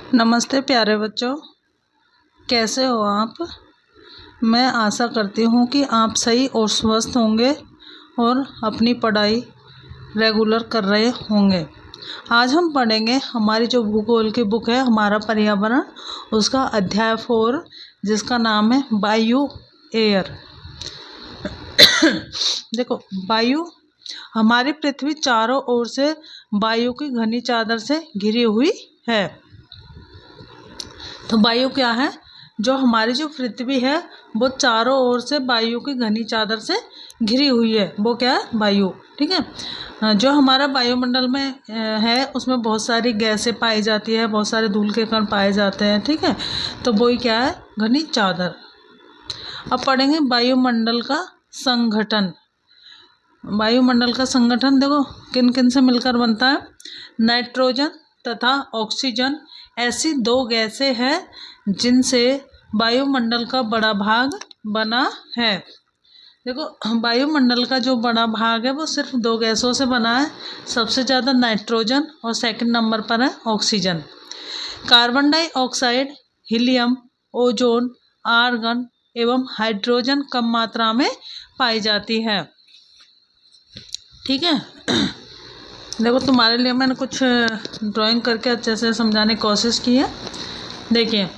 नमस्ते प्यारे बच्चों, कैसे हो आप। मैं आशा करती हूँ कि आप सही और स्वस्थ होंगे और अपनी पढ़ाई रेगुलर कर रहे होंगे। आज हम पढ़ेंगे हमारी जो भूगोल की बुक है हमारा पर्यावरण, उसका अध्याय 4 जिसका नाम है वायु एयर। देखो, वायु, हमारी पृथ्वी चारों ओर से वायु की घनी चादर से घिरी हुई है। तो वायु क्या है? जो हमारी जो पृथ्वी है वो चारों ओर से वायु की घनी चादर से घिरी हुई है, वो क्या है? वायु। ठीक है। जो हमारा वायुमंडल में है उसमें बहुत सारी गैसें पाई जाती है, बहुत सारे धूल के कण पाए जाते हैं। ठीक है, तो वही क्या है? घनी चादर। अब पढ़ेंगे वायुमंडल का संगठन। वायुमंडल का संगठन देखो किन किन से मिलकर बनता है। नाइट्रोजन तथा ऑक्सीजन ऐसी दो गैसें हैं जिनसे वायुमंडल का बड़ा भाग बना है। देखो, वायुमंडल का जो बड़ा भाग है वो सिर्फ दो गैसों से बना है, सबसे ज़्यादा नाइट्रोजन और सेकंड नंबर पर है oxygen. Carbon dioxide, helium, ozone, argon एवं हाइड्रोजन कम मात्रा में पाई जाती है। ठीक है। देखो, तुम्हारे लिए मैंने कुछ ड्राइंग करके अच्छे से समझाने की कोशिश की है। देखिए,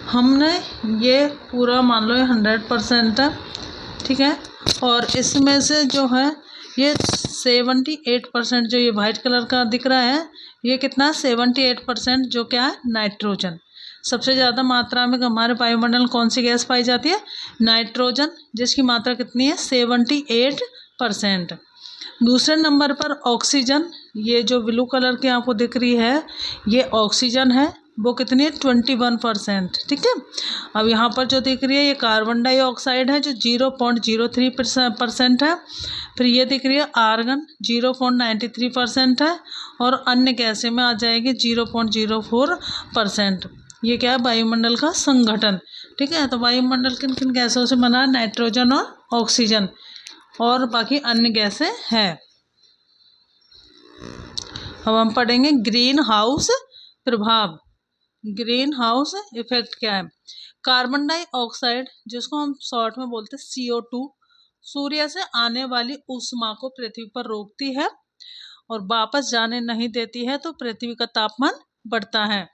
हमने ये पूरा मान लो ये 100% है। ठीक है, और इसमें से जो है ये 78% जो ये वाइट कलर का दिख रहा है, ये कितना? 78% जो क्या है? नाइट्रोजन। सबसे ज़्यादा मात्रा में हमारे वायुमंडल में कौन सी गैस पाई जाती है? नाइट्रोजन, जिसकी मात्रा कितनी है? 78%। दूसरे नंबर पर ऑक्सीजन, ये जो ब्लू कलर की आपको दिख रही है ये ऑक्सीजन है, वो कितनी है? 21%। ठीक है। अब यहाँ पर जो दिख रही है ये कार्बन डाइऑक्साइड है जो 0.03% है। फिर ये दिख रही है आर्गन 0.93% है, और अन्य गैसें में आ जाएगी 0.04%। ये क्या है? वायुमंडल का संगठन। ठीक है, तो वायुमंडल किन किन गैसों से बना है? नाइट्रोजन और ऑक्सीजन, और बाकी अन्य गैसें हैं। अब हम पढ़ेंगे ग्रीन हाउस प्रभाव। ग्रीन हाउस इफेक्ट क्या है? कार्बन डाइऑक्साइड, जिसको हम शॉर्ट में बोलते हैं CO2, सूर्य से आने वाली ऊष्मा को पृथ्वी पर रोकती है और वापस जाने नहीं देती है, तो पृथ्वी का तापमान बढ़ता है।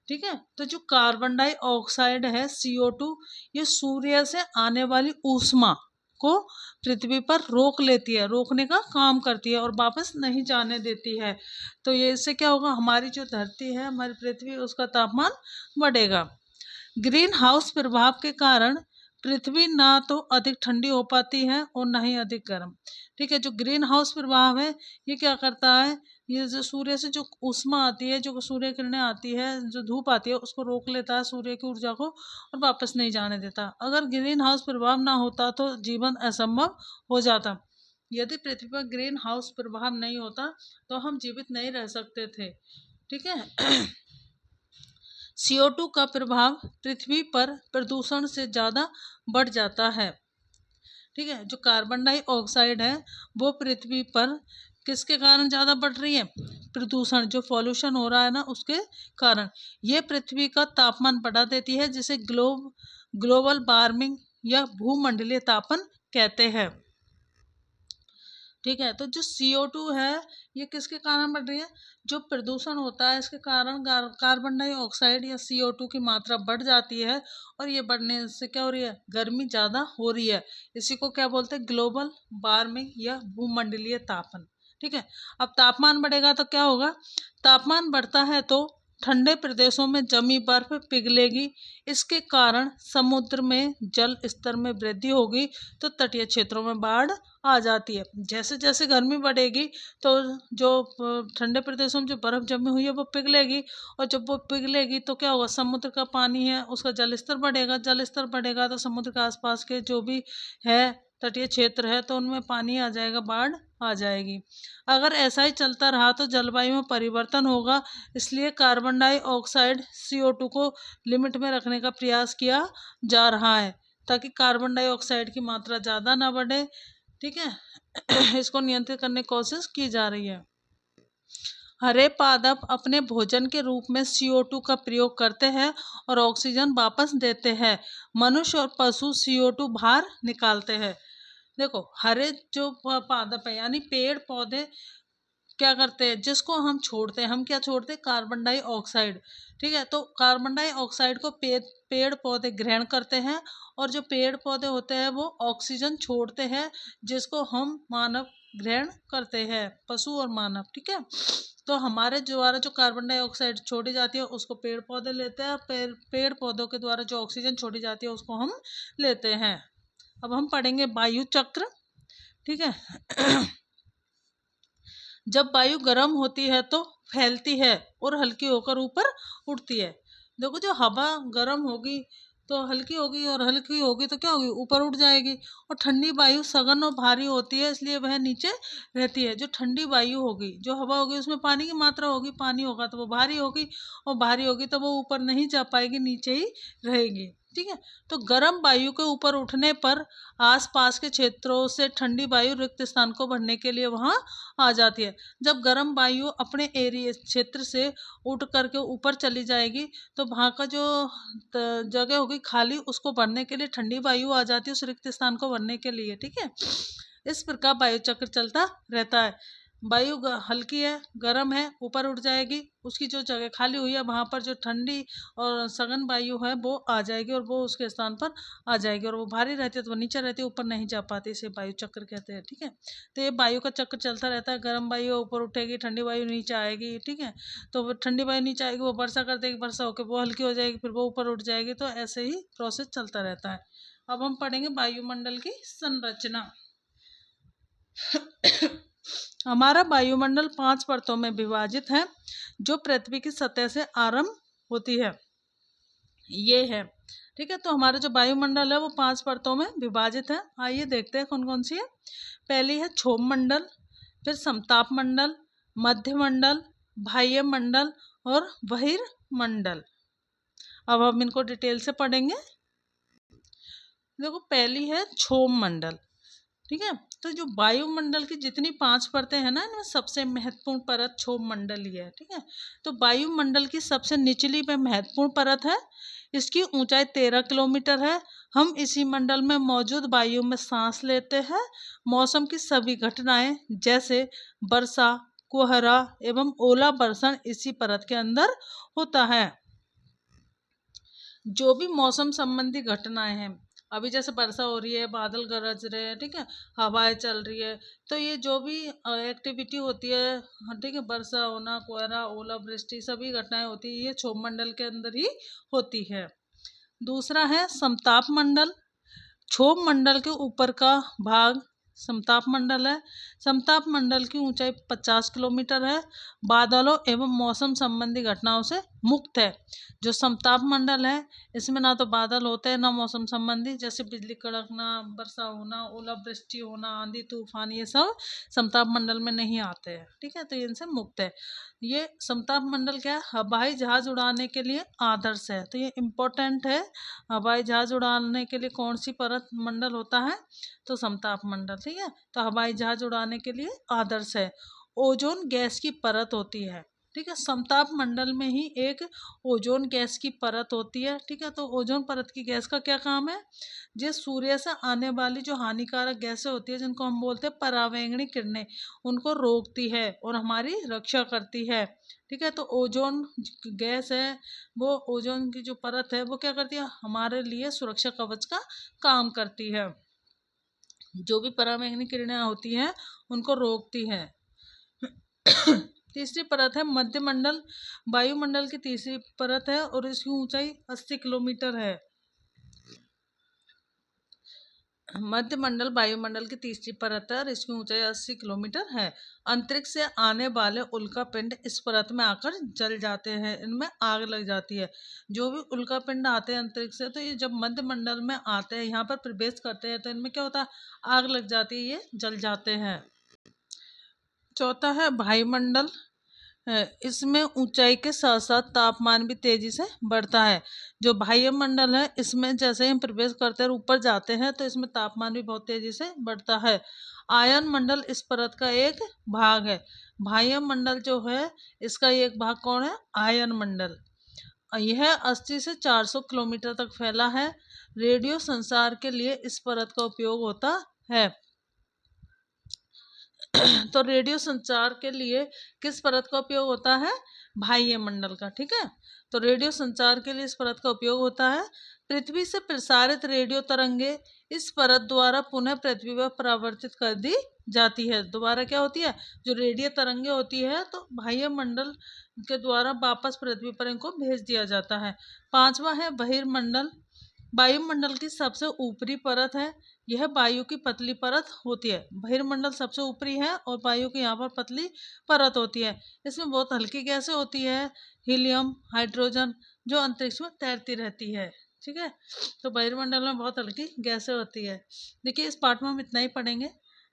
ठीक है, तो जो कार्बन डाइऑक्साइड है CO2, ये सूर्य से आने वाली ऊष्मा को पृथ्वी पर रोक लेती है, रोकने का काम करती है और वापस नहीं जाने देती है। तो ये इससे क्या होगा? हमारी जो धरती है, हमारी पृथ्वी, उसका तापमान बढ़ेगा। ग्रीन हाउस प्रभाव के कारण पृथ्वी ना तो अधिक ठंडी हो पाती है और ना ही अधिक गर्म। ठीक है, जो ग्रीन हाउस प्रभाव है ये क्या करता है? ये जो सूर्य से जो ऊष्मा आती है, जो सूर्य किरणें आती है, जो धूप आती है, उसको रोक लेता है, सूर्य की ऊर्जा को, और वापस नहीं जाने देता। अगर ग्रीन हाउस प्रभाव ना होता तो जीवन असंभव हो जाता। यदि पृथ्वी पर ग्रीन हाउस प्रभाव नहीं होता तो हम जीवित नहीं रह सकते थे। ठीक है। CO2 का प्रभाव पृथ्वी पर प्रदूषण से ज़्यादा बढ़ जाता है। ठीक है, जो कार्बन डाइऑक्साइड है वो पृथ्वी पर किसके कारण ज़्यादा बढ़ रही है? प्रदूषण, जो पॉल्यूशन हो रहा है ना, उसके कारण ये पृथ्वी का तापमान बढ़ा देती है, जिसे ग्लोबल वार्मिंग या भूमंडलीय तापन कहते हैं। ठीक है, तो जो CO2 है ये किसके कारण बढ़ रही है? जो प्रदूषण होता है इसके कारण कार्बन डाइऑक्साइड या CO2 की मात्रा बढ़ जाती है, और ये बढ़ने से क्या हो रही है? गर्मी ज़्यादा हो रही है। इसी को क्या बोलते हैं? ग्लोबल वार्मिंग या भूमंडलीय तापन। ठीक है, अब तापमान बढ़ेगा तो क्या होगा? तापमान बढ़ता है तो ठंडे प्रदेशों में जमी बर्फ पिघलेगी, इसके कारण समुद्र में जल स्तर में वृद्धि होगी, तो तटीय क्षेत्रों में बाढ़ आ जाती है। जैसे जैसे गर्मी बढ़ेगी तो जो ठंडे प्रदेशों में जो बर्फ़ जमी हुई है वो पिघलेगी, और जब वो पिघलेगी तो क्या होगा? समुद्र का पानी है उसका जल स्तर बढ़ेगा, जल स्तर बढ़ेगा तो समुद्र के आसपास के जो भी है तटीय क्षेत्र है तो उनमें पानी आ जाएगा, बाढ़ आ जाएगी। अगर ऐसा ही चलता रहा तो जलवायु में परिवर्तन होगा, इसलिए कार्बन डाइऑक्साइड CO2 को लिमिट में रखने का प्रयास किया जा रहा है, ताकि कार्बन डाइऑक्साइड की मात्रा ज़्यादा ना बढ़े। ठीक है। इसको नियंत्रित करने की कोशिश की जा रही है। हरे पादप अपने भोजन के रूप में CO2 का प्रयोग करते हैं और ऑक्सीजन वापस देते हैं। मनुष्य और पशु CO2 बाहर निकालते हैं। देखो, हरे जो पादप है यानी पेड़ पौधे क्या करते हैं, जिसको हम छोड़ते हैं, हम क्या छोड़ते हैं, कार्बन डाइऑक्साइड। ठीक है, तो कार्बन डाइऑक्साइड को पेड़ पौधे ग्रहण करते हैं, और जो पेड़ पौधे होते हैं वो ऑक्सीजन छोड़ते हैं, जिसको हम मानव ग्रहण करते हैं, पशु और मानव। ठीक है, तो हमारे द्वारा जो कार्बन डाइऑक्साइड छोड़ी जाती है उसको पेड़ पौधे लेते हैं, पेड़ पौधों के द्वारा जो ऑक्सीजन छोड़ी जाती है उसको हम लेते हैं। अब हम पढ़ेंगे वायु चक्र। ठीक है जब वायु गर्म होती है तो फैलती है और हल्की होकर ऊपर उठती है। देखो, जो हवा गर्म होगी तो हल्की होगी, और हल्की होगी तो क्या होगी, ऊपर उठ जाएगी। और ठंडी वायु सघन और भारी होती है, इसलिए वह नीचे रहती है। जो ठंडी वायु होगी, जो हवा होगी, उसमें पानी की मात्रा होगी, पानी होगा तो वो भारी होगी, और भारी होगी तो वो ऊपर नहीं जा पाएगी, नीचे ही रहेगी। ठीक है, तो गर्म वायु के ऊपर उठने पर आसपास के क्षेत्रों से ठंडी वायु रिक्त स्थान को भरने के लिए वहां आ जाती है। जब गर्म वायु अपने एरिया क्षेत्र से उठ करके ऊपर चली जाएगी तो वहाँ का जो जगह होगी खाली, उसको भरने के लिए ठंडी वायु आ जाती है उस रिक्त स्थान को भरने के लिए। ठीक है, इस प्रकार वायु चक्र चलता रहता है। वायु हल्की है, गर्म है, ऊपर उठ जाएगी, उसकी जो जगह खाली हुई है वहाँ पर जो ठंडी और सघन वायु है वो आ जाएगी, और वो उसके स्थान पर आ जाएगी, और वो भारी रहती है तो वो नीचे रहती है, ऊपर नहीं जा पाती, इसे वायु चक्र कहते हैं। ठीक है, तो ये वायु का चक्र चलता रहता है। गर्म वायु ऊपर उठेगी, ठंडी वायु नीचे आएगी। ठीक है, तो वो ठंडी वायु नीचे आएगी, वो वर्षा कर देगी, वर्षा होकर वो हल्की हो जाएगी, फिर वो ऊपर उठ जाएगी, तो ऐसे ही प्रोसेस चलता रहता है। अब हम पढ़ेंगे वायुमंडल की संरचना। हमारा वायुमंडल 5 परतों में विभाजित है, जो पृथ्वी की सतह से आरंभ होती है। ये है। ठीक है, तो हमारा जो वायुमंडल है वो 5 परतों में विभाजित है। आइए देखते हैं कौन कौन सी है। पहली है क्षोभ मंडल, फिर समताप मंडल, मध्य मंडल, बाह्य मंडल और बहिर्मंडल। अब हम इनको डिटेल से पढ़ेंगे। देखो, पहली है क्षोभ मंडल। ठीक है, तो जो वायुमंडल की जितनी 5 परतें हैं ना, इनमें सबसे महत्वपूर्ण परत क्षोभ मंडल ही है। ठीक है, तो वायुमंडल की सबसे निचली में महत्वपूर्ण परत है। इसकी ऊंचाई 13 किलोमीटर है। हम इसी मंडल में मौजूद वायु में सांस लेते हैं। मौसम की सभी घटनाएं जैसे वर्षा, कोहरा एवं ओला वर्षण इसी परत के अंदर होता है। जो भी मौसम संबंधी घटनाएं हैं, अभी जैसे वर्षा हो रही है, बादल गरज रहे हैं, ठीक है, हवाएं चल रही है, तो ये जो भी एक्टिविटी होती है, ठीक है, वर्षा होना, कोहरा, ओलावृष्टि, सभी घटनाएं होती है, ये क्षोभ मंडल के अंदर ही होती है। दूसरा है समताप मंडल। क्षोभ मंडल के ऊपर का भाग समताप मंडल है। समताप मंडल की ऊंचाई 50 किलोमीटर है। बादलों एवं मौसम संबंधी घटनाओं से मुक्त है। जो समताप मंडल है, इसमें ना तो बादल होते हैं ना मौसम संबंधी, जैसे बिजली कड़कना, वर्षा होना, ओलावृष्टि होना, आंधी तूफान, ये सब समताप मंडल में नहीं आते हैं। ठीक है, तो ये इनसे मुक्त है। ये समताप मंडल क्या है, हवाई जहाज उड़ाने के लिए आदर्श है, तो ये इम्पोर्टेंट है। हवाई जहाज उड़ाने के लिए कौन सी परत मंडल होता है, तो समताप मंडल। ठीक है, तो हवाई जहाज उड़ाने के लिए आदर्श है। ओजोन गैस की परत होती है। ठीक है, समताप मंडल में ही एक ओजोन गैस की परत होती है। ठीक है, तो ओजोन परत की गैस का क्या काम है, जिस सूर्य से आने वाली जो हानिकारक गैसें होती है, जिनको हम बोलते हैं परावैंगनी किरणें, उनको रोकती है और हमारी रक्षा करती है। ठीक है, तो ओजोन गैस है, वो ओजोन की जो परत है वो क्या करती है, हमारे लिए सुरक्षा कवच का काम करती है। जो भी परावैंगनी किरणें होती हैं उनको रोकती है। तीसरी परत है मध्य मंडल। वायुमंडल की तीसरी परत है और इसकी ऊंचाई 80 किलोमीटर है। मध्य मंडल वायुमंडल की तीसरी परत है और इसकी ऊंचाई 80 किलोमीटर है। अंतरिक्ष से आने वाले उल्कापिंड इस परत में आकर जल जाते हैं, इनमें आग लग जाती है। जो भी उल्कापिंड आते हैं अंतरिक्ष से, तो ये जब मध्य मंडल में आते हैं, यहाँ पर प्रवेश करते हैं, तो इनमें क्या होता है, आग लग जाती है, ये जल जाते हैं। चौथा है वायुमंडल। इसमें ऊंचाई के साथ साथ तापमान भी तेजी से बढ़ता है। जो बाह्य मंडल है, इसमें जैसे हम प्रवेश करते हैं और ऊपर जाते हैं तो इसमें तापमान भी बहुत तेजी से बढ़ता है। आयन मंडल इस परत का एक भाग है। बाह्य मंडल जो है इसका एक भाग कौन है, आयन मंडल। यह 80 से 400 किलोमीटर तक फैला है। रेडियो संचार के लिए इस परत का उपयोग होता है। तो रेडियो संचार के लिए किस परत का उपयोग होता है, बाह्य मंडल का। ठीक है, तो रेडियो संचार के लिए इस परत का उपयोग होता है। पृथ्वी से प्रसारित रेडियो तरंगे इस परत द्वारा पुनः पृथ्वी पर परावर्तित कर दी जाती है। दोबारा क्या होती है, जो रेडियो तरंगे होती है तो बाह्य मंडल के द्वारा वापस पृथ्वी पर इनको भेज दिया जाता है। पांचवा है बहिर्मंडल। वायुमंडल की सबसे ऊपरी परत है, यह वायु की पतली परत होती है। बहिर्मंडल सबसे ऊपरी है और वायु की यहाँ पर पतली परत होती है। इसमें बहुत हल्की गैसें होती है, हीलियम, हाइड्रोजन, जो अंतरिक्ष में तैरती रहती है। ठीक है, तो बहिर्मंडल में बहुत हल्की गैसें होती है। देखिए इस पार्ट में हम इतना ही पढ़ेंगे,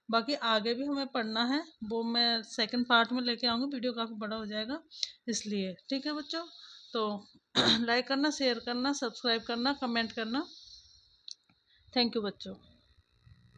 बाकी आगे भी हमें पढ़ना है, वो मैं सेकंड पार्ट में लेके आऊँगी। वीडियो काफ़ी बड़ा हो जाएगा इसलिए। ठीक है बच्चों, तो लाइक करना, शेयर करना, सब्सक्राइब करना, कमेंट करना। थैंक यू बच्चों।